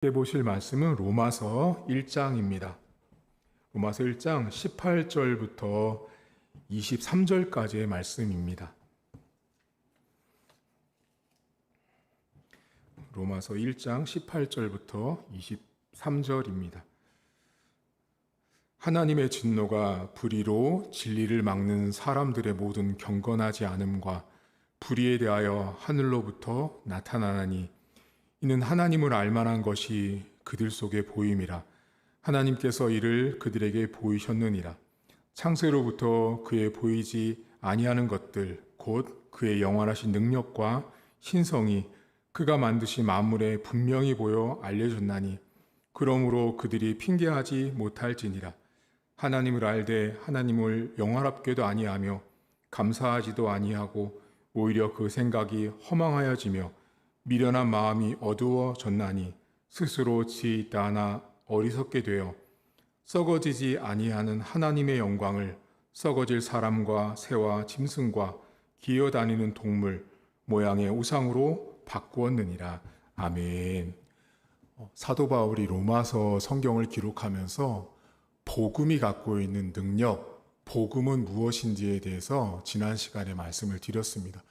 함께 보실 말씀은 로마서 1장입니다. 로마서 1장 18절부터 23절까지의 말씀입니다. 로마서 1장 18절부터 23절입니다. 하나님의 진노가 불의로 진리를 막는 사람들의 모든 경건하지 않음과 불의에 대하여 하늘로부터 나타나나니 이는 하나님을 알만한 것이 그들 속에 보임이라. 하나님께서 이를 그들에게 보이셨느니라. 창세로부터 그의 보이지 아니하는 것들 곧 그의 영원하신 능력과 신성이 그가 만드신 만물에 분명히 보여 알려졌나니 그러므로 그들이 핑계하지 못할지니라. 하나님을 알되 하나님을 영화롭게도 아니하며 감사하지도 아니하고 오히려 그 생각이 허망하여지며 미련한 마음이 어두워졌나니 스스로 지혜있다 하나 어리석게 되어 썩어지지 아니하는 하나님의 영광을 썩어질 사람과 새와 짐승과 기어다니는 동물 모양의 우상으로 바꾸었느니라. 아멘. 사도 바울이 로마서 성경을 기록하면서 복음이 갖고 있는 능력, 복음은 무엇인지에 대해서 지난 시간에 말씀을 드렸습니다.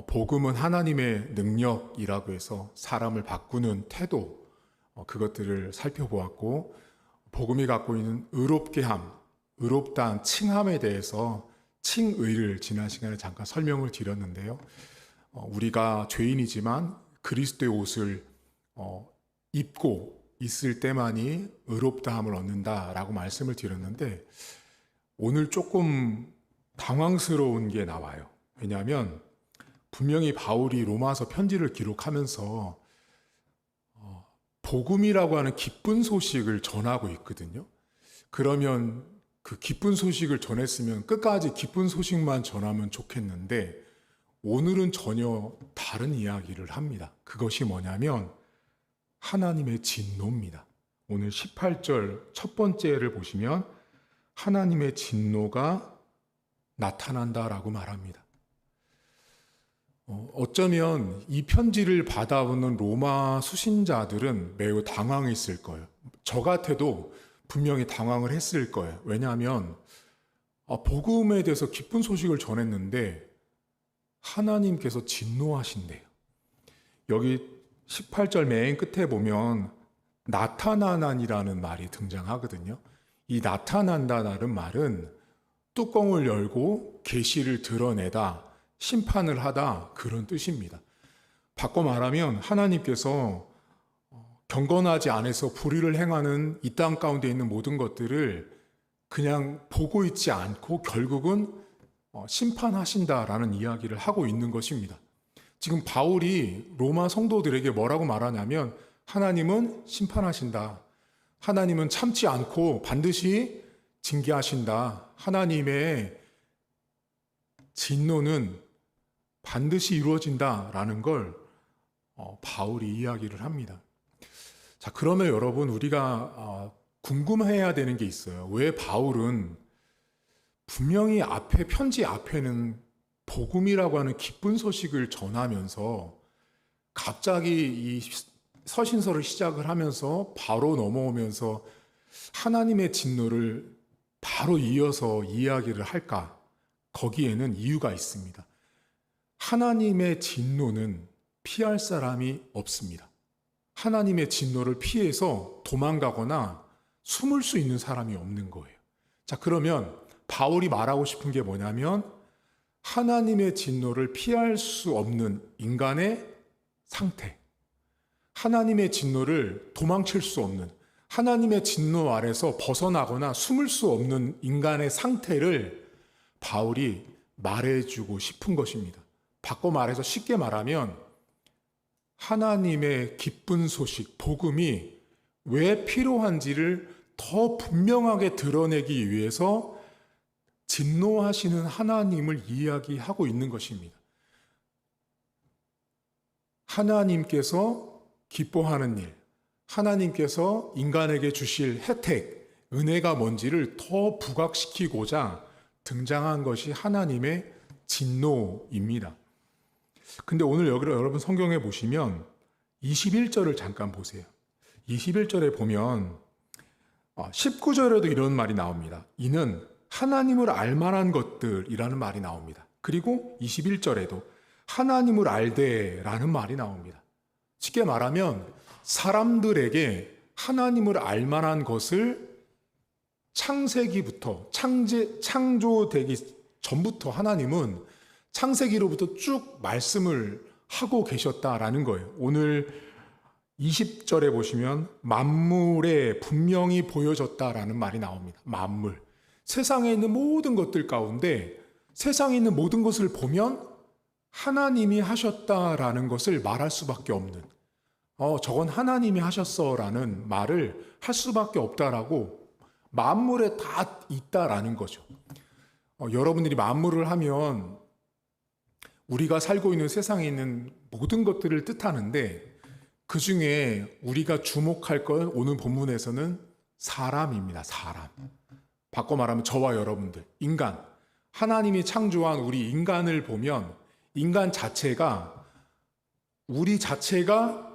복음은 하나님의 능력이라고 해서 사람을 바꾸는 태도, 그것들을 살펴보았고, 복음이 갖고 있는 의롭게함, 의롭다한 칭함에 대해서 칭의를 지난 시간에 잠깐 설명을 드렸는데요. 우리가 죄인이지만 그리스도의 옷을 입고 있을 때만이 의롭다함을 얻는다라고 말씀을 드렸는데, 오늘 조금 당황스러운 게 나와요. 왜냐하면 분명히 바울이 로마서 편지를 기록하면서 복음이라고 하는 기쁜 소식을 전하고 있거든요. 그러면 그 기쁜 소식을 전했으면 끝까지 기쁜 소식만 전하면 좋겠는데 오늘은 전혀 다른 이야기를 합니다. 그것이 뭐냐면 하나님의 진노입니다. 오늘 18절 첫 번째를 보시면 하나님의 진노가 나타난다라고 말합니다. 어쩌면 이 편지를 받아오는 로마 수신자들은 매우 당황했을 거예요. 저 같아도 분명히 당황을 했을 거예요. 왜냐하면 복음에 대해서 기쁜 소식을 전했는데 하나님께서 진노하신대요. 여기 18절 맨 끝에 보면 나타나나니라는 말이 등장하거든요. 이 나타난다라는 말은 뚜껑을 열고 계시를 드러내다, 심판을 하다, 그런 뜻입니다. 바꿔 말하면 하나님께서 경건하지 않아서 불의를 행하는 이 땅 가운데 있는 모든 것들을 그냥 보고 있지 않고 결국은 심판하신다라는 이야기를 하고 있는 것입니다. 지금 바울이 로마 성도들에게 뭐라고 말하냐면 하나님은 심판하신다. 하나님은 참지 않고 반드시 징계하신다. 하나님의 진노는 반드시 이루어진다라는 걸 바울이 이야기를 합니다. 자, 그러면 여러분 우리가 궁금해야 되는 게 있어요. 왜 바울은 분명히 앞에 편지 앞에는 복음이라고 하는 기쁜 소식을 전하면서 갑자기 이 서신서를 시작을 하면서 바로 넘어오면서 하나님의 진노를 바로 이어서 이야기를 할까? 거기에는 이유가 있습니다. 하나님의 진노는 피할 사람이 없습니다. 하나님의 진노를 피해서 도망가거나 숨을 수 있는 사람이 없는 거예요. 자, 그러면 바울이 말하고 싶은 게 뭐냐면 하나님의 진노를 피할 수 없는 인간의 상태, 하나님의 진노를 도망칠 수 없는, 하나님의 진노 아래서 벗어나거나 숨을 수 없는 인간의 상태를 바울이 말해주고 싶은 것입니다. 바꿔 말해서 쉽게 말하면 하나님의 기쁜 소식, 복음이 왜 필요한지를 더 분명하게 드러내기 위해서 진노하시는 하나님을 이야기하고 있는 것입니다. 하나님께서 기뻐하는 일, 하나님께서 인간에게 주실 혜택, 은혜가 뭔지를 더 부각시키고자 등장한 것이 하나님의 진노입니다. 근데 오늘 여러분 성경에 보시면 21절을 잠깐 보세요. 21절에 보면 19절에도 이런 말이 나옵니다. 이는 하나님을 알만한 것들이라는 말이 나옵니다. 그리고 21절에도 하나님을 알되라는 말이 나옵니다. 쉽게 말하면 사람들에게 하나님을 알만한 것을 창세기부터 창조되기 전부터 하나님은 창세기로부터 쭉 말씀을 하고 계셨다라는 거예요. 오늘 20절에 보시면 만물에 분명히 보여졌다라는 말이 나옵니다. 만물. 세상에 있는 모든 것들 가운데 세상에 있는 모든 것을 보면 하나님이 하셨다라는 것을 말할 수밖에 없는, 저건 하나님이 하셨어라는 말을 할 수밖에 없다라고 만물에 다 있다라는 거죠. 여러분들이 만물을 하면 우리가 살고 있는 세상에 있는 모든 것들을 뜻하는데 그 중에 우리가 주목할 건 오늘 본문에서는 사람입니다. 사람. 바꿔 말하면 저와 여러분들, 인간. 하나님이 창조한 우리 인간을 보면 인간 자체가, 우리 자체가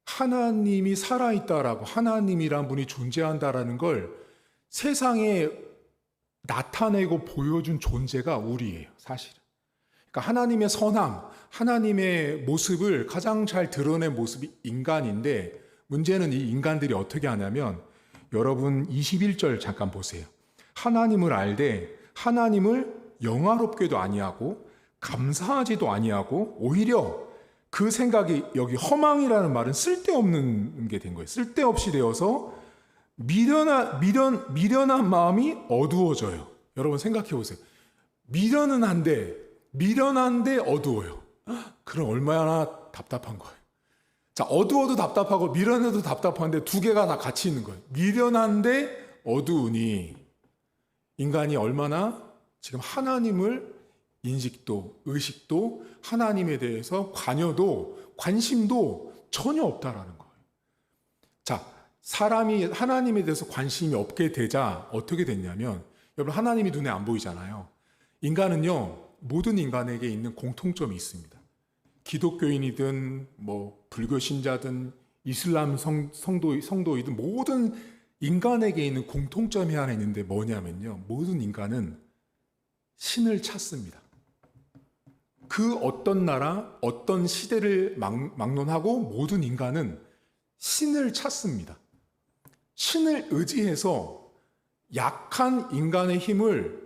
하나님이 살아있다라고, 하나님이란 분이 존재한다라는 걸 세상에 나타내고 보여준 존재가 우리예요, 사실은. 그러니까 하나님의 선함, 하나님의 모습을 가장 잘 드러낸 모습이 인간인데, 문제는 이 인간들이 어떻게 하냐면, 여러분 21절 잠깐 보세요. 하나님을 알되 하나님을 영화롭게도 아니하고 감사하지도 아니하고 오히려 그 생각이, 여기 허망이라는 말은 쓸데없는 게 된 거예요. 쓸데없이 되어서 미련한 마음이 어두워져요. 여러분 생각해 보세요. 미련한데 어두워요. 그럼 얼마나 답답한 거예요. 자, 어두워도 답답하고 미련해도 답답한데 두 개가 다 같이 있는 거예요. 미련한데 어두우니 인간이 얼마나 지금 하나님을 인식도 의식도 하나님에 대해서 관심도 전혀 없다라는 거예요. 자, 사람이 하나님에 대해서 관심이 없게 되자 어떻게 됐냐면, 여러분 하나님이 눈에 안 보이잖아요. 인간은요, 모든 인간에게 있는 공통점이 있습니다. 기독교인이든 불교 신자든 이슬람 성도이든 모든 인간에게 있는 공통점이 하나 있는데 뭐냐면요, 모든 인간은 신을 찾습니다. 그 어떤 나라, 어떤 시대를 막론하고 모든 인간은 신을 찾습니다. 신을 의지해서 약한 인간의 힘을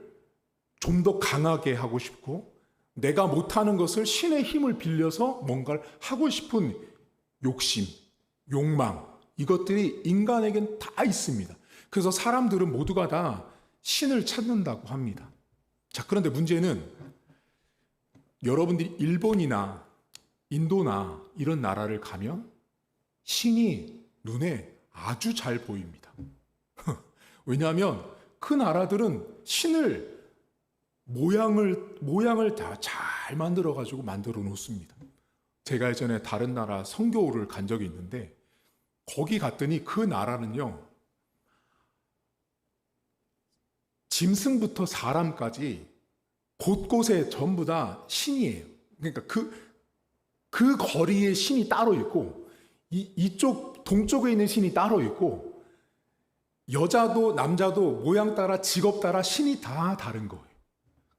좀 더 강하게 하고 싶고, 내가 못하는 것을 신의 힘을 빌려서 뭔가를 하고 싶은 욕심, 욕망, 이것들이 인간에겐 다 있습니다. 그래서 사람들은 모두가 다 신을 찾는다고 합니다. 자, 그런데 문제는 여러분들이 일본이나 인도나 이런 나라를 가면 신이 눈에 아주 잘 보입니다. 왜냐하면 그 나라들은 신을 모양을 다 잘 만들어 놓습니다. 제가 예전에 다른 나라 선교를 간 적이 있는데 거기 갔더니 그 나라는요, 짐승부터 사람까지 곳곳에 전부 다 신이에요. 그러니까 그 거리에 신이 따로 있고, 이쪽 동쪽에 있는 신이 따로 있고, 여자도 남자도 모양 따라 직업 따라 신이 다 다른 거예요.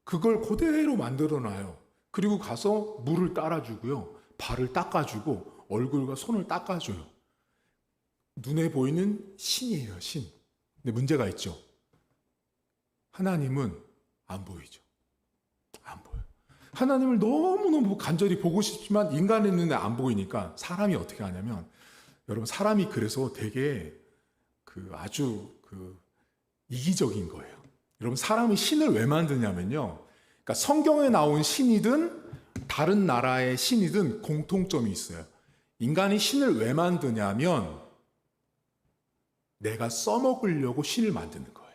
그걸 그대로 만들어 놔요. 그리고 가서 물을 따라주고요, 발을 닦아주고 얼굴과 손을 닦아줘요. 눈에 보이는 신이에요, 신. 근데 문제가 있죠. 하나님은 안 보이죠. 안 보여요. 하나님을 너무너무 간절히 보고 싶지만 인간의 눈에 안 보이니까 사람이 어떻게 하냐면, 여러분 사람이 그래서 되게 아주 이기적인 거예요. 여러분 사람이 신을 왜 만드냐면요, 그러니까 성경에 나온 신이든 다른 나라의 신이든 공통점이 있어요. 인간이 신을 왜 만드냐면 내가 써먹으려고 신을 만드는 거예요.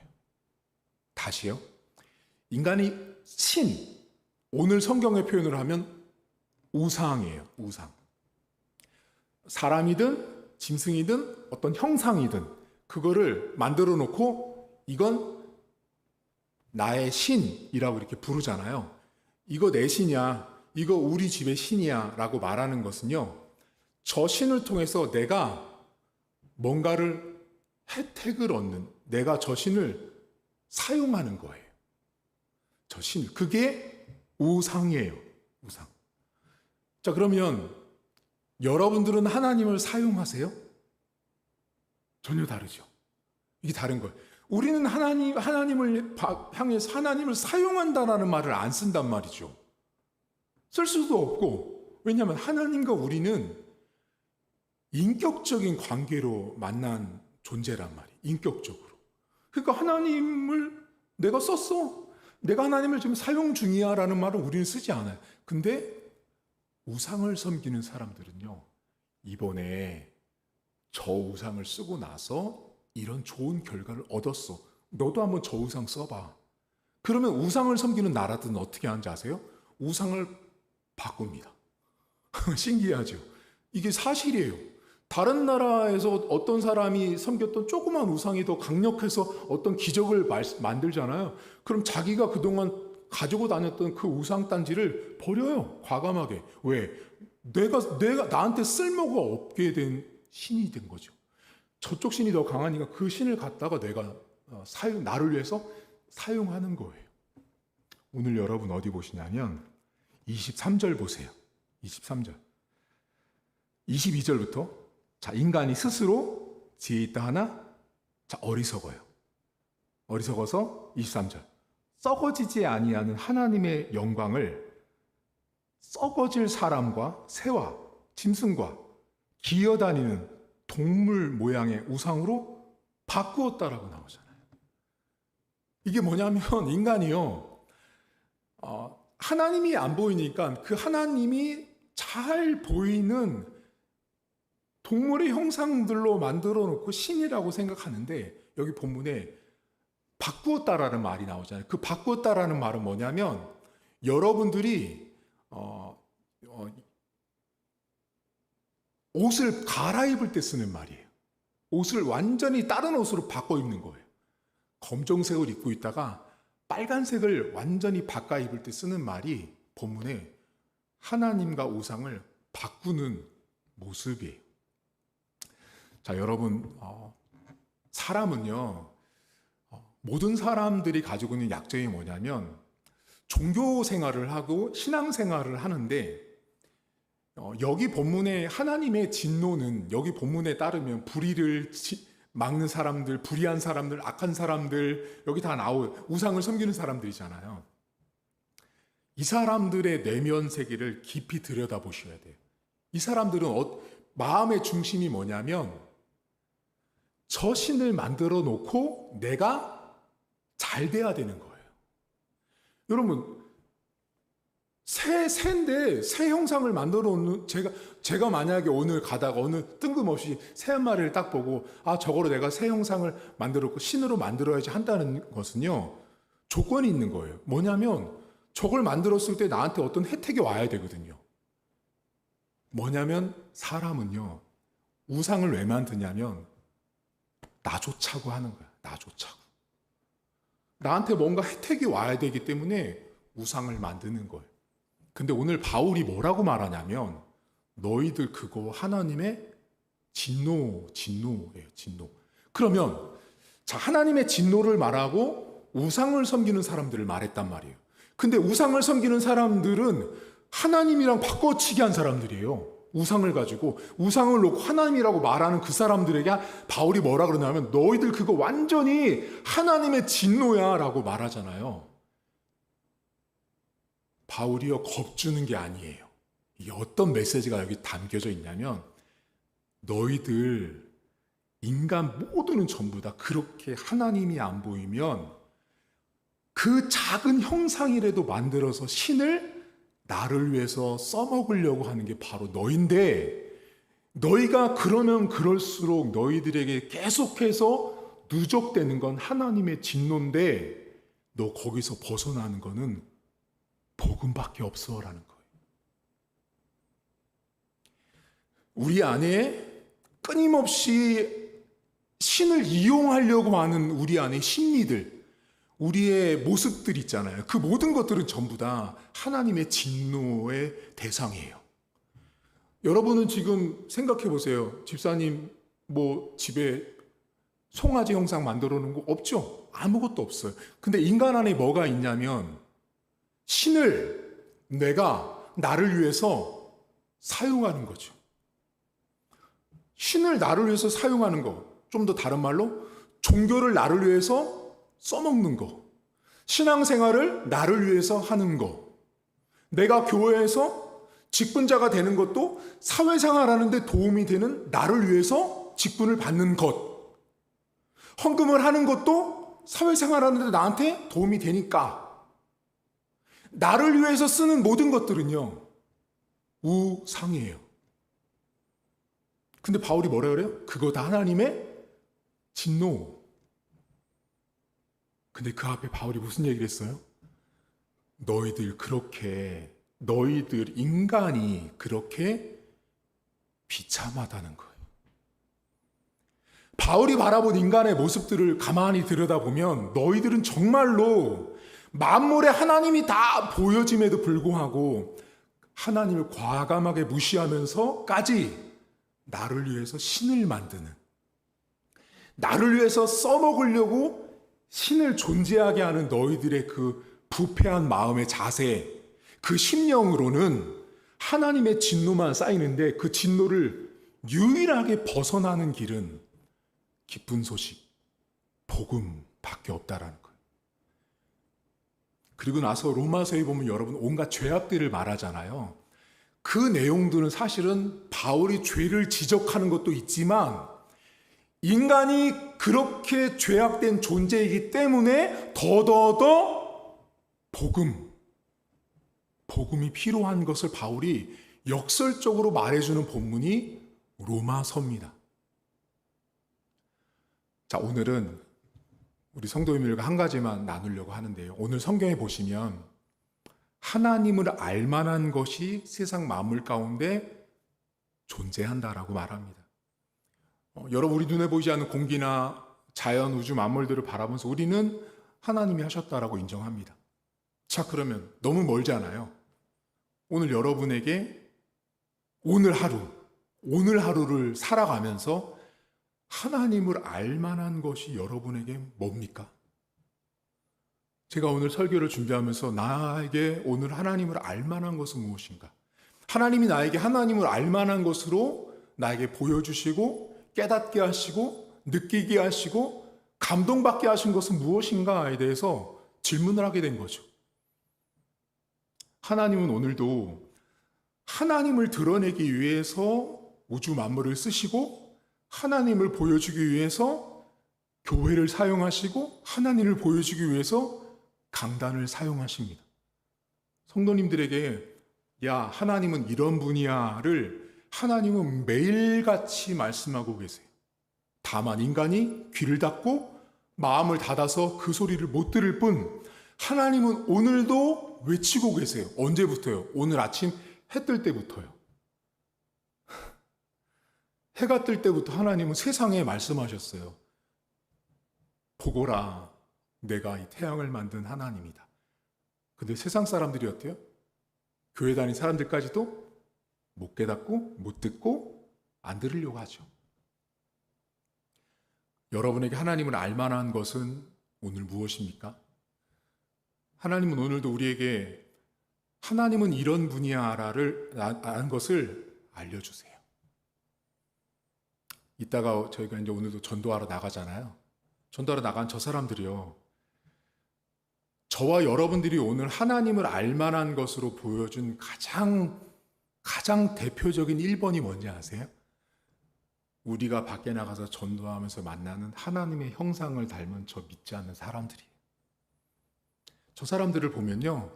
다시요. 인간이 오늘 성경의 표현을 하면 우상이에요. 우상. 사람이든 짐승이든 어떤 형상이든 그거를 만들어 놓고 이건 나의 신이라고 이렇게 부르잖아요. 이거 내 신이야, 이거 우리 집의 신이야 라고 말하는 것은요, 저 신을 통해서 내가 뭔가를 혜택을 얻는, 내가 저 신을 사용하는 거예요. 저 신, 그게 우상이에요. 우상. 자, 그러면 여러분들은 하나님을 사용하세요? 전혀 다르죠. 이게 다른 거예요. 우리는 하나님을 향해서 하나님을 사용한다라는 말을 안 쓴단 말이죠. 쓸 수도 없고, 왜냐하면 하나님과 우리는 인격적인 관계로 만난 존재란 말이에요. 인격적으로. 그러니까 하나님을 내가 썼어. 내가 하나님을 지금 사용 중이야 라는 말을 우리는 쓰지 않아요. 근데 우상을 섬기는 사람들은요, 이번에 저 우상을 쓰고 나서 이런 좋은 결과를 얻었어. 너도 한번 저 우상 써봐. 그러면 우상을 섬기는 나라들은 어떻게 하는지 아세요? 우상을 바꿉니다. 신기하죠? 이게 사실이에요. 다른 나라에서 어떤 사람이 섬겼던 조그만 우상이 더 강력해서 어떤 기적을 만들잖아요. 그럼 자기가 그동안 가지고 다녔던 그 우상 단지를 버려요. 과감하게. 왜? 내가 나한테 쓸모가 없게 된 신이 된 거죠. 저쪽 신이 더 강하니까 그 신을 갖다가 내가 나를 위해서 사용하는 거예요. 오늘 여러분 어디 보시냐면 23절 보세요. 23절. 22절부터 자, 인간이 스스로 지혜 있다 하나 자, 어리석어요. 어리석어서 23절. 썩어지지 아니하는 하나님의 영광을 썩어질 사람과 새와 짐승과 기어다니는 동물 모양의 우상으로 바꾸었다라고 나오잖아요. 이게 뭐냐면 인간이요, 하나님이 안 보이니까 그 하나님이 잘 보이는 동물의 형상들로 만들어 놓고 신이라고 생각하는데, 여기 본문에 바꾸었다라는 말이 나오잖아요. 그 바꾸었다라는 말은 뭐냐면 여러분들이 옷을 갈아입을 때 쓰는 말이에요. 옷을 완전히 다른 옷으로 바꿔 입는 거예요. 검정색을 입고 있다가 빨간색을 완전히 바꿔 입을 때 쓰는 말이 본문에 하나님과 우상을 바꾸는 모습이에요. 자, 여러분, 사람은요, 모든 사람들이 가지고 있는 약점이 뭐냐면 종교 생활을 하고 신앙 생활을 하는데, 여기 본문의 하나님의 진노는 여기 본문에 따르면 불의를 막는 사람들, 불의한 사람들, 악한 사람들, 여기 다 우상을 섬기는 사람들이잖아요. 이 사람들의 내면 세계를 깊이 들여다보셔야 돼요. 이 사람들은 마음의 중심이 뭐냐면 저 신을 만들어 놓고 내가 잘 돼야 되는 거예요. 여러분, 새인데 새 형상을 만들어 놓는, 제가 만약에 오늘 가다가 어느 뜬금없이 새 한 마리를 딱 보고 저거로 내가 새 형상을 만들었고 신으로 만들어야지 한다는 것은요, 조건이 있는 거예요. 뭐냐면 저걸 만들었을 때 나한테 어떤 혜택이 와야 되거든요. 뭐냐면 사람은요, 우상을 왜 만드냐면 나 좋자고 하는 거야. 나 좋자고. 나한테 뭔가 혜택이 와야 되기 때문에 우상을 만드는 거예요. 근데 오늘 바울이 뭐라고 말하냐면 너희들 그거 하나님의 진노예요. 진노. 그러면 자, 하나님의 진노를 말하고 우상을 섬기는 사람들을 말했단 말이에요. 근데 우상을 섬기는 사람들은 하나님이랑 바꿔치기 한 사람들이에요. 우상을 가지고 우상을 놓고 하나님이라고 말하는 그 사람들에게 바울이 뭐라 그러냐면 너희들 그거 완전히 하나님의 진노야 라고 말하잖아요. 바울이요, 겁주는 게 아니에요. 이게 어떤 메시지가 여기 담겨져 있냐면 너희들 인간 모두는 전부 다 그렇게 하나님이 안 보이면 그 작은 형상이라도 만들어서 신을 나를 위해서 써먹으려고 하는 게 바로 너인데, 너희가 그러면 그럴수록 너희들에게 계속해서 누적되는 건 하나님의 진노인데 너 거기서 벗어나는 거는 복음밖에 없어라는 거예요. 우리 안에 끊임없이 신을 이용하려고 하는 우리 안의 심리들, 우리의 모습들 있잖아요. 그 모든 것들은 전부 다 하나님의 진노의 대상이에요. 여러분은 지금 생각해 보세요. 집사님 뭐 집에 송아지 형상 만들어 놓은 거 없죠? 아무것도 없어요. 근데 인간 안에 뭐가 있냐면 신을 내가 나를 위해서 사용하는 거죠. 신을 나를 위해서 사용하는 거. 좀 더 다른 말로 종교를 나를 위해서 써먹는 거. 신앙생활을 나를 위해서 하는 거. 내가 교회에서 직분자가 되는 것도 사회생활하는 데 도움이 되는 나를 위해서 직분을 받는 것. 헌금을 하는 것도 사회생활하는 데 나한테 도움이 되니까. 나를 위해서 쓰는 모든 것들은요, 우상이에요. 근데 바울이 뭐라 그래요? 그거 다 하나님의 진노. 근데 그 앞에 바울이 무슨 얘기를 했어요? 너희들 인간이 그렇게 비참하다는 거예요. 바울이 바라본 인간의 모습들을 가만히 들여다보면 너희들은 정말로 만물에 하나님이 다 보여짐에도 불구하고 하나님을 과감하게 무시하면서까지 나를 위해서 신을 만드는, 나를 위해서 써먹으려고 신을 존재하게 하는 너희들의 그 부패한 마음의 자세, 그 심령으로는 하나님의 진노만 쌓이는데 그 진노를 유일하게 벗어나는 길은 기쁜 소식, 복음밖에 없다라는 거예요. 그리고 나서 로마서에 보면 여러분 온갖 죄악들을 말하잖아요. 그 내용들은 사실은 바울이 죄를 지적하는 것도 있지만 인간이 그렇게 죄악된 존재이기 때문에 더더더 복음이 필요한 것을 바울이 역설적으로 말해주는 본문이 로마서입니다. 자, 오늘은 우리 성도님들과 한 가지만 나누려고 하는데요. 오늘 성경에 보시면 하나님을 알만한 것이 세상 만물 가운데 존재한다라고 말합니다. 여러분, 우리 눈에 보이지 않는 공기나 자연, 우주 만물들을 바라보면서 우리는 하나님이 하셨다라고 인정합니다. 자, 그러면 너무 멀잖아요. 오늘 여러분에게 오늘 하루를 살아가면서 하나님을 알만한 것이 여러분에게 뭡니까? 제가 오늘 설교를 준비하면서 나에게 오늘 하나님을 알만한 것은 무엇인가? 하나님이 나에게 하나님을 알만한 것으로 나에게 보여주시고 깨닫게 하시고 느끼게 하시고 감동받게 하신 것은 무엇인가에 대해서 질문을 하게 된 거죠. 하나님은 오늘도 하나님을 드러내기 위해서 우주 만물을 쓰시고 하나님을 보여주기 위해서 교회를 사용하시고 하나님을 보여주기 위해서 강단을 사용하십니다. 성도님들에게 야, 하나님은 이런 분이야를 하나님은 매일같이 말씀하고 계세요. 다만 인간이 귀를 닫고 마음을 닫아서 그 소리를 못 들을 뿐 하나님은 오늘도 외치고 계세요. 언제부터요? 오늘 아침 해 뜰 때부터요. 해가 뜰 때부터 하나님은 세상에 말씀하셨어요. 보거라, 내가 이 태양을 만든 하나님이다. 근데 세상 사람들이 어때요? 교회 다니는 사람들까지도 못 깨닫고 못 듣고 안 들으려고 하죠. 여러분에게 하나님을 알만한 것은 오늘 무엇입니까? 하나님은 오늘도 우리에게 하나님은 이런 분이야를 아는 것을 알려주세요. 이따가 저희가 이제 오늘도 전도하러 나가잖아요. 전도하러 나간 저 사람들이요. 저와 여러분들이 오늘 하나님을 알만한 것으로 보여준 가장 대표적인 1번이 뭔지 아세요? 우리가 밖에 나가서 전도하면서 만나는 하나님의 형상을 닮은 저 믿지 않는 사람들이에요. 저 사람들을 보면요.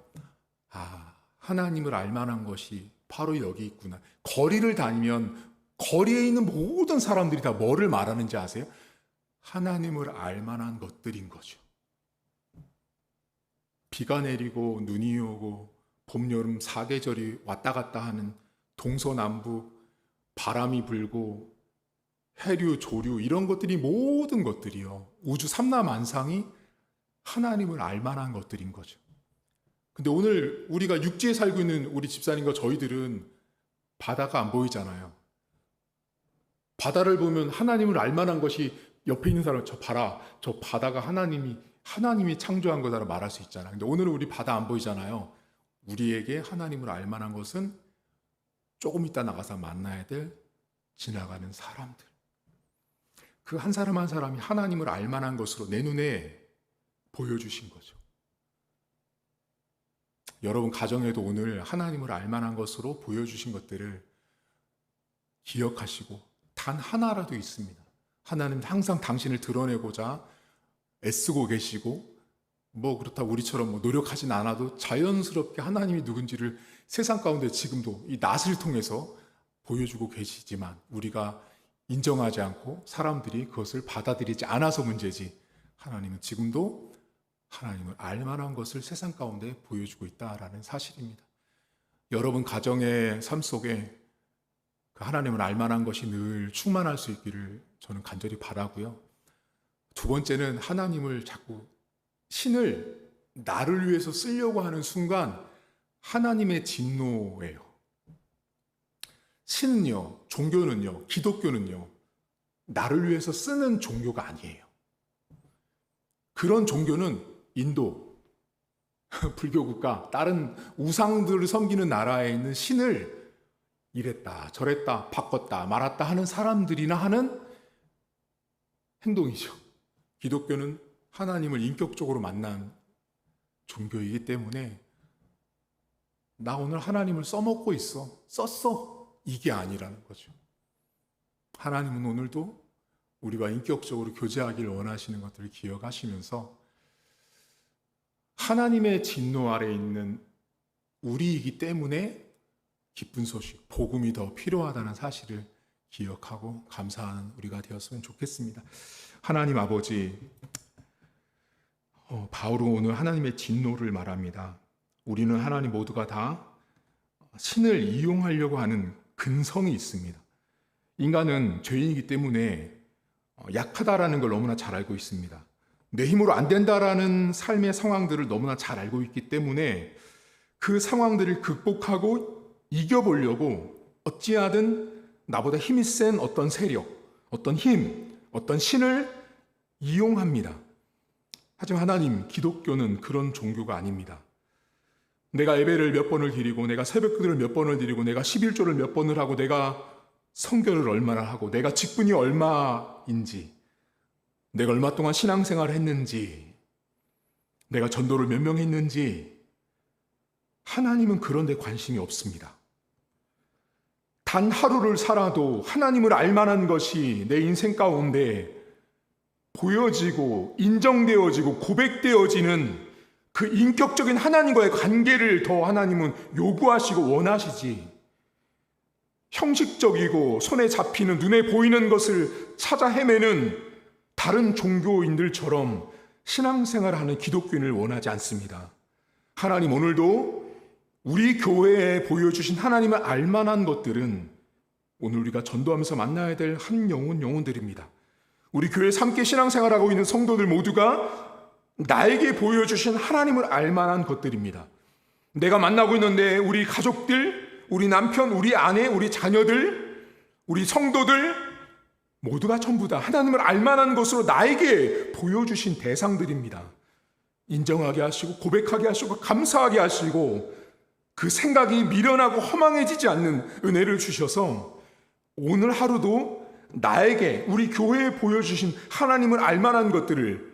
하나님을 알만한 것이 바로 여기 있구나. 거리를 다니면 거리에 있는 모든 사람들이 다 뭐를 말하는지 아세요? 하나님을 알만한 것들인 거죠. 비가 내리고 눈이 오고 봄, 여름, 사계절이 왔다 갔다 하는 동서남북, 바람이 불고 해류, 조류 이런 것들이 모든 것들이요. 우주 삼라만상이 하나님을 알만한 것들인 거죠. 근데 오늘 우리가 육지에 살고 있는 우리 집사님과 저희들은 바다가 안 보이잖아요. 바다를 보면 하나님을 알만한 것이 옆에 있는 사람, 저 봐라, 저 바다가 하나님이 창조한 거다라고 말할 수 있잖아. 근데 오늘은 우리 바다 안 보이잖아요. 우리에게 하나님을 알만한 것은 조금 이따 나가서 만나야 될 지나가는 사람들. 그 한 사람 한 사람이 하나님을 알만한 것으로 내 눈에 보여주신 거죠. 여러분 가정에도 오늘 하나님을 알만한 것으로 보여주신 것들을 기억하시고 단 하나라도 있습니다. 하나님 항상 당신을 드러내고자 애쓰고 계시고 그렇다고 우리처럼 노력하진 않아도 자연스럽게 하나님이 누군지를 세상 가운데 지금도 이 낫을 통해서 보여주고 계시지만 우리가 인정하지 않고 사람들이 그것을 받아들이지 않아서 문제지, 하나님은 지금도 하나님을 알만한 것을 세상 가운데 보여주고 있다라는 사실입니다. 여러분 가정의 삶 속에 그 하나님을 알만한 것이 늘 충만할 수 있기를 저는 간절히 바라고요. 두 번째는 하나님을 자꾸 신을 나를 위해서 쓰려고 하는 순간 하나님의 진노예요. 신은요, 종교는요, 기독교는요, 나를 위해서 쓰는 종교가 아니에요. 그런 종교는 인도, 불교 국가, 다른 우상들을 섬기는 나라에 있는 신을 이랬다, 저랬다, 바꿨다, 말았다 하는 사람들이나 하는 행동이죠. 기독교는 하나님을 인격적으로 만난 종교이기 때문에 나 오늘 하나님을 써먹고 있어, 썼어, 이게 아니라는 거죠. 하나님은 오늘도 우리와 인격적으로 교제하기를 원하시는 것들을 기억하시면서 하나님의 진노 아래 있는 우리이기 때문에 기쁜 소식, 복음이 더 필요하다는 사실을 기억하고 감사하는 우리가 되었으면 좋겠습니다. 하나님 아버지, 바울은 오늘 하나님의 진노를 말합니다. 우리는 하나님 모두가 다 신을 이용하려고 하는 근성이 있습니다. 인간은 죄인이기 때문에 약하다라는 걸 너무나 잘 알고 있습니다. 내 힘으로 안 된다라는 삶의 상황들을 너무나 잘 알고 있기 때문에 그 상황들을 극복하고 이겨보려고 어찌하든 나보다 힘이 센 어떤 세력, 어떤 힘, 어떤 신을 이용합니다. 하지만 하나님, 기독교는 그런 종교가 아닙니다. 내가 예배를 몇 번을 드리고, 내가 새벽기도를 몇 번을 드리고, 내가 11조를 몇 번을 하고, 내가 성결을 얼마나 하고, 내가 직분이 얼마인지, 내가 얼마 동안 신앙생활을 했는지, 내가 전도를 몇 명 했는지, 하나님은 그런 데 관심이 없습니다. 단 하루를 살아도 하나님을 알만한 것이 내 인생 가운데 보여지고 인정되어지고 고백되어지는 그 인격적인 하나님과의 관계를 더 하나님은 요구하시고 원하시지, 형식적이고 손에 잡히는 눈에 보이는 것을 찾아 헤매는 다른 종교인들처럼 신앙생활을 하는 기독교인을 원하지 않습니다. 하나님 오늘도 우리 교회에 보여주신 하나님을 알만한 것들은 오늘 우리가 전도하면서 만나야 될 한 영혼들입니다. 우리 교회에서 함께 신앙생활하고 있는 성도들 모두가 나에게 보여주신 하나님을 알만한 것들입니다. 내가 만나고 있는데 우리 가족들, 우리 남편, 우리 아내, 우리 자녀들, 우리 성도들 모두가 전부 다 하나님을 알만한 것으로 나에게 보여주신 대상들입니다. 인정하게 하시고 고백하게 하시고 감사하게 하시고 그 생각이 미련하고 허망해지지 않는 은혜를 주셔서 오늘 하루도 나에게 우리 교회에 보여주신 하나님을 알만한 것들을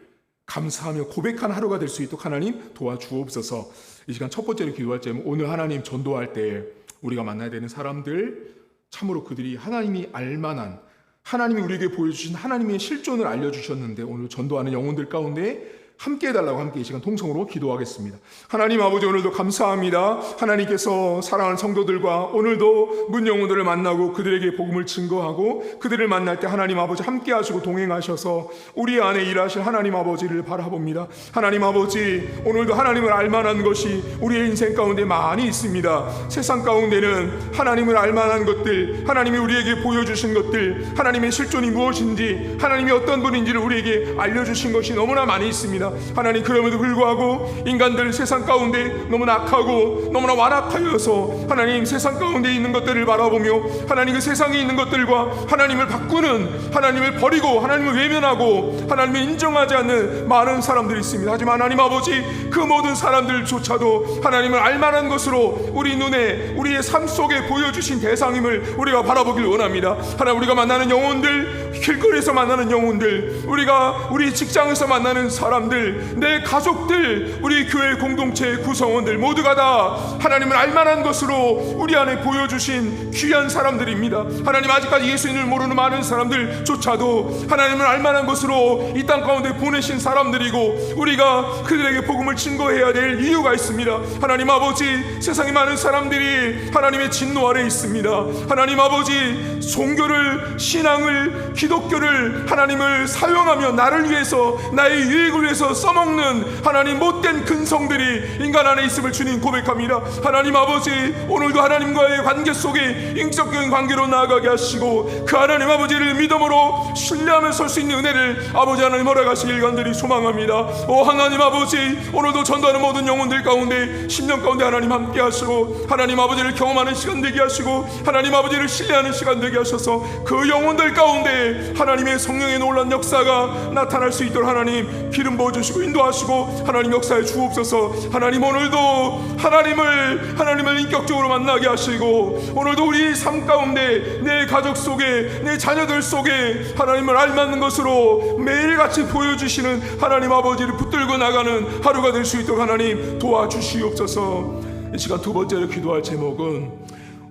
감사하며 고백하는 하루가 될 수 있도록 하나님 도와주옵소서. 이 시간 첫 번째로 기도할 때는 오늘 하나님 전도할 때 우리가 만나야 되는 사람들, 참으로 그들이 하나님이 알만한, 하나님이 우리에게 보여주신 하나님의 실존을 알려주셨는데 오늘 전도하는 영혼들 가운데 함께 해달라고 함께 이 시간 통성으로 기도하겠습니다. 하나님 아버지, 오늘도 감사합니다. 하나님께서 사랑하는 성도들과 오늘도 문 영혼들을 만나고 그들에게 복음을 증거하고 그들을 만날 때 하나님 아버지 함께 하시고 동행하셔서 우리 안에 일하실 하나님 아버지를 바라봅니다. 하나님 아버지, 오늘도 하나님을 알만한 것이 우리의 인생 가운데 많이 있습니다. 세상 가운데는 하나님을 알만한 것들, 하나님이 우리에게 보여주신 것들, 하나님의 실존이 무엇인지, 하나님이 어떤 분인지를 우리에게 알려주신 것이 너무나 많이 있습니다. 있습니다. 하나님, 그럼에도 불구하고 인간들 세상 가운데 너무나 악하고 너무나 완악하여서 하나님 세상 가운데 있는 것들을 바라보며 하나님 그 세상에 있는 것들과 하나님을 바꾸는, 하나님을 버리고 하나님을 외면하고 하나님을 인정하지 않는 많은 사람들이 있습니다. 하지만 하나님 아버지, 그 모든 사람들조차도 하나님을 알만한 것으로 우리 눈에, 우리의 삶 속에 보여주신 대상임을 우리가 바라보길 원합니다. 하나님, 우리가 만나는 영혼들, 길거리에서 만나는 영혼들, 우리가 우리 직장에서 만나는 사람들, 내 가족들, 우리 교회 공동체 구성원들 모두가 다 하나님을 알만한 것으로 우리 안에 보여주신 귀한 사람들입니다. 하나님, 아직까지 예수님을 모르는 많은 사람들조차도 하나님을 알만한 것으로 이 땅 가운데 보내신 사람들이고, 우리가 그들에게 복음을 증거해야 될 이유가 있습니다. 하나님 아버지, 세상에 많은 사람들이 하나님의 진노 아래 있습니다. 하나님 아버지, 종교를, 신앙을, 기독교를, 하나님을 사용하며 나를 위해서, 나의 유익을 위해서 써먹는 하나님 못된 근성들이 인간 안에 있음을 주님 고백합니다. 하나님 아버지, 오늘도 하나님과의 관계 속에 인격적인 관계로 나아가게 하시고, 그 하나님 아버지를 믿음으로 신뢰하며 설 수 있는 은혜를 아버지 하나님 허락하시길 간절히 소망합니다. 오 하나님 아버지, 오늘도 전도하는 모든 영혼들 가운데, 심령 가운데 하나님 함께 하시고, 하나님 아버지를 경험하는 시간 되게 하시고, 하나님 아버지를 신뢰하는 시간 되게 하셔서 그 영혼들 가운데 하나님의 성령의 놀라운 역사가 나타날 수 있도록 하나님 기름 부어주시고 인도하시고 하나님 역사에 주옵소서. 하나님, 오늘도 하나님을 인격적으로 만나게 하시고, 오늘도 우리 삶 가운데, 내 가족 속에, 내 자녀들 속에 하나님을 알맞는 것으로 매일같이 보여주시는 하나님 아버지를 붙들고 나가는 하루가 될 수 있도록 하나님 도와주시옵소서. 이 시간 두 번째로 기도할 제목은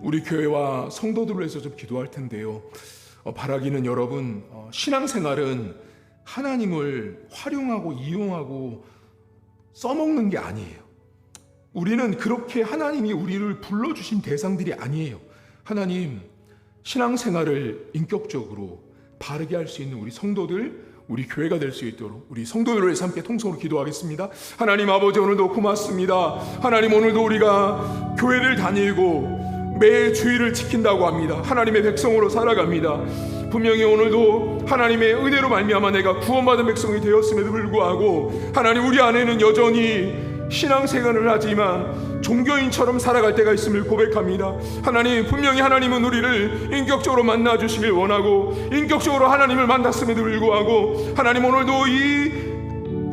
우리 교회와 성도들을 위해서 좀 기도할 텐데요, 바라기는 여러분, 신앙생활은 하나님을 활용하고 이용하고 써먹는 게 아니에요. 우리는 그렇게 하나님이 우리를 불러주신 대상들이 아니에요. 하나님, 신앙생활을 인격적으로 바르게 할 수 있는 우리 성도들, 우리 교회가 될 수 있도록 우리 성도들을 위해서 함께 통성으로 기도하겠습니다. 하나님 아버지, 오늘도 고맙습니다. 하나님, 오늘도 우리가 교회를 다니고 매 주일을 지킨다고 합니다. 하나님의 백성으로 살아갑니다. 분명히 오늘도 하나님의 은혜로 말미암아 내가 구원받은 백성이 되었음에도 불구하고 하나님, 우리 안에는 여전히 신앙생활을 하지만 종교인처럼 살아갈 때가 있음을 고백합니다. 하나님, 분명히 하나님은 우리를 인격적으로 만나주시길 원하고, 인격적으로 하나님을 만났음에도 불구하고 하나님, 오늘도 이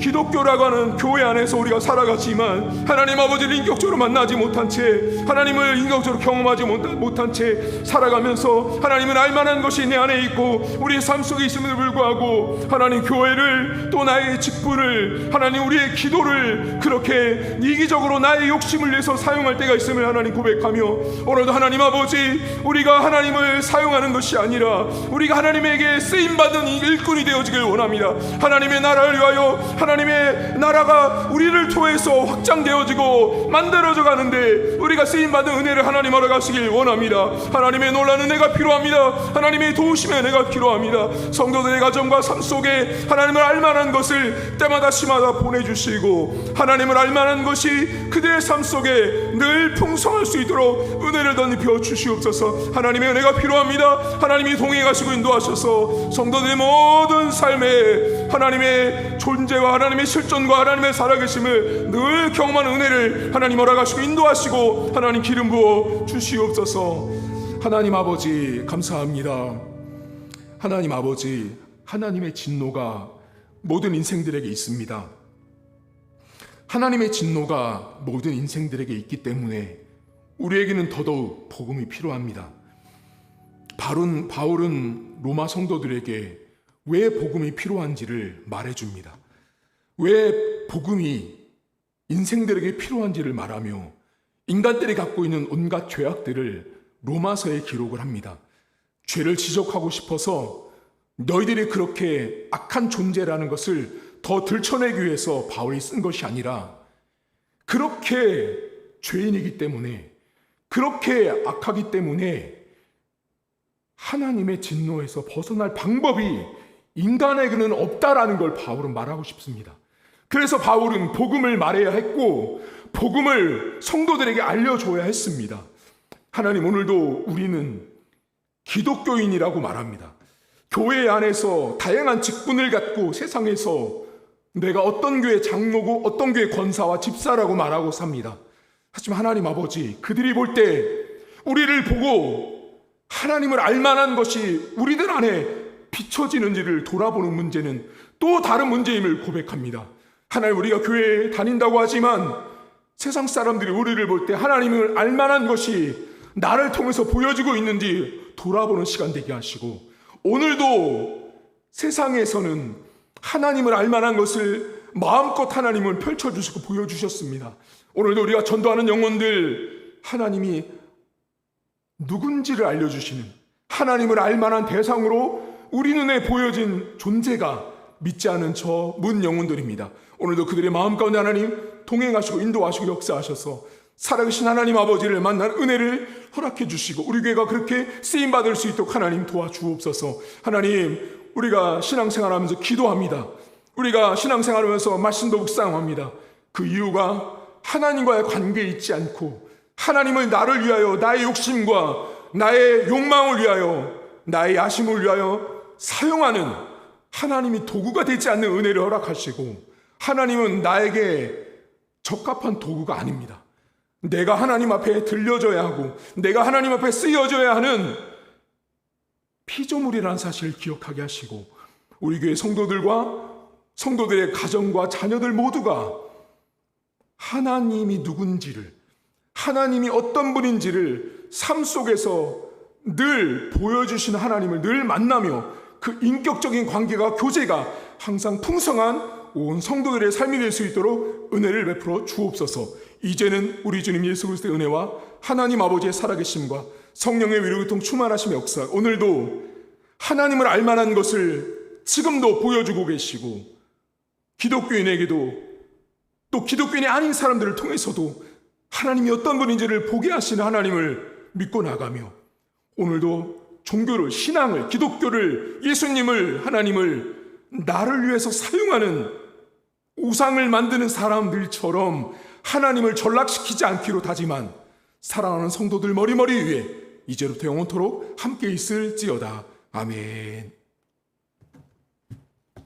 기독교라고 하는 교회 안에서 우리가 살아갔지만 하나님 아버지를 인격적으로 만나지 못한 채, 하나님을 인격적으로 경험하지 못한 채 살아가면서 하나님을 알만한 것이 내 안에 있고 우리의 삶 속에 있음에도 불구하고 하나님, 교회를, 또 나의 직분을, 하나님 우리의 기도를 그렇게 이기적으로 나의 욕심을 위해서 사용할 때가 있음을 하나님 고백하며, 오늘도 하나님 아버지, 우리가 하나님을 사용하는 것이 아니라 우리가 하나님에게 쓰임받은 일꾼이 되어지길 원합니다. 하나님의 나라를 위하여, 하나님의 나라가 우리를 통해서 확장되어지고 만들어져 가는데 우리가 쓰임받은 은혜를 하나님 허락하시길 원합니다. 하나님의 놀라는 은혜가 필요합니다. 하나님의 도우심의 은혜가 필요합니다. 성도들의 가정과 삶 속에 하나님을 알만한 것을 때마다 시마다 보내주시고, 하나님을 알만한 것이 그들의 삶 속에 늘 풍성할 수 있도록 은혜를 덧입혀 주시옵소서. 하나님의 은혜가 필요합니다. 하나님이 동행해 가시고 인도하셔서 성도들의 모든 삶에 하나님의 존재와 하나님의 실존과 하나님의 살아계심을 늘 경험하는 은혜를 하나님 허락하시고 인도하시고 하나님 기름 부어 주시옵소서. 하나님 아버지, 감사합니다. 하나님 아버지, 하나님의 진노가 모든 인생들에게 있습니다. 하나님의 진노가 모든 인생들에게 있기 때문에 우리에게는 더더욱 복음이 필요합니다. 바울은 로마 성도들에게 왜 복음이 필요한지를 말해줍니다. 왜 복음이 인생들에게 필요한지를 말하며 인간들이 갖고 있는 온갖 죄악들을 로마서에 기록을 합니다. 죄를 지적하고 싶어서 너희들이 그렇게 악한 존재라는 것을 더 들춰내기 위해서 바울이 쓴 것이 아니라, 그렇게 죄인이기 때문에, 그렇게 악하기 때문에 하나님의 진노에서 벗어날 방법이 인간에게는 없다라는 걸 바울은 말하고 싶습니다. 그래서 바울은 복음을 말해야 했고 복음을 성도들에게 알려줘야 했습니다. 하나님, 오늘도 우리는 기독교인이라고 말합니다. 교회 안에서 다양한 직분을 갖고 세상에서 내가 어떤 교회 장로고 어떤 교회 권사와 집사라고 말하고 삽니다. 하지만 하나님 아버지, 그들이 볼 때 우리를 보고 하나님을 알만한 것이 우리들 안에 비춰지는지를 돌아보는 문제는 또 다른 문제임을 고백합니다. 하나님, 우리가 교회에 다닌다고 하지만 세상 사람들이 우리를 볼 때 하나님을 알만한 것이 나를 통해서 보여지고 있는지 돌아보는 시간 되게 하시고, 오늘도 세상에서는 하나님을 알만한 것을 마음껏 하나님을 펼쳐주시고 보여주셨습니다. 오늘도 우리가 전도하는 영혼들, 하나님이 누군지를 알려주시는, 하나님을 알만한 대상으로 우리 눈에 보여진 존재가 믿지 않은 저 문 영혼들입니다. 오늘도 그들의 마음 가운데 하나님 동행하시고 인도하시고 역사하셔서 살아계신 하나님 아버지를 만난 은혜를 허락해 주시고 우리 교회가 그렇게 쓰임받을 수 있도록 하나님 도와주옵소서. 하나님, 우리가 신앙생활하면서 기도합니다. 우리가 신앙생활하면서 말씀도 묵상합니다. 그 이유가 하나님과의 관계에 있지 않고 하나님을 나를 위하여, 나의 욕심과 나의 욕망을 위하여, 나의 야심을 위하여 사용하는 하나님이 도구가 되지 않는 은혜를 허락하시고, 하나님은 나에게 적합한 도구가 아닙니다. 내가 하나님 앞에 들려져야 하고 내가 하나님 앞에 쓰여져야 하는 피조물이라는 사실을 기억하게 하시고, 우리 교회 성도들과 성도들의 가정과 자녀들 모두가 하나님이 누군지를, 하나님이 어떤 분인지를 삶 속에서 늘 보여주시는 하나님을 늘 만나며 그 인격적인 관계가, 교제가 항상 풍성한 온 성도들의 삶이 될 수 있도록 은혜를 베풀어 주옵소서. 이제는 우리 주님 예수 그리스도의 은혜와 하나님 아버지의 살아계심과 성령의 위로교통 충만하심의 역사, 오늘도 하나님을 알만한 것을 지금도 보여주고 계시고, 기독교인에게도 또 기독교인이 아닌 사람들을 통해서도 하나님이 어떤 분인지를 보게 하시는 하나님을 믿고 나가며, 오늘도 종교를, 신앙을, 기독교를, 예수님을, 하나님을 나를 위해서 사용하는 우상을 만드는 사람들처럼 하나님을 전락시키지 않기로 다짐한 사랑하는 성도들 머리머리 위에 이제부터 영원토록 함께 있을지어다. 아멘.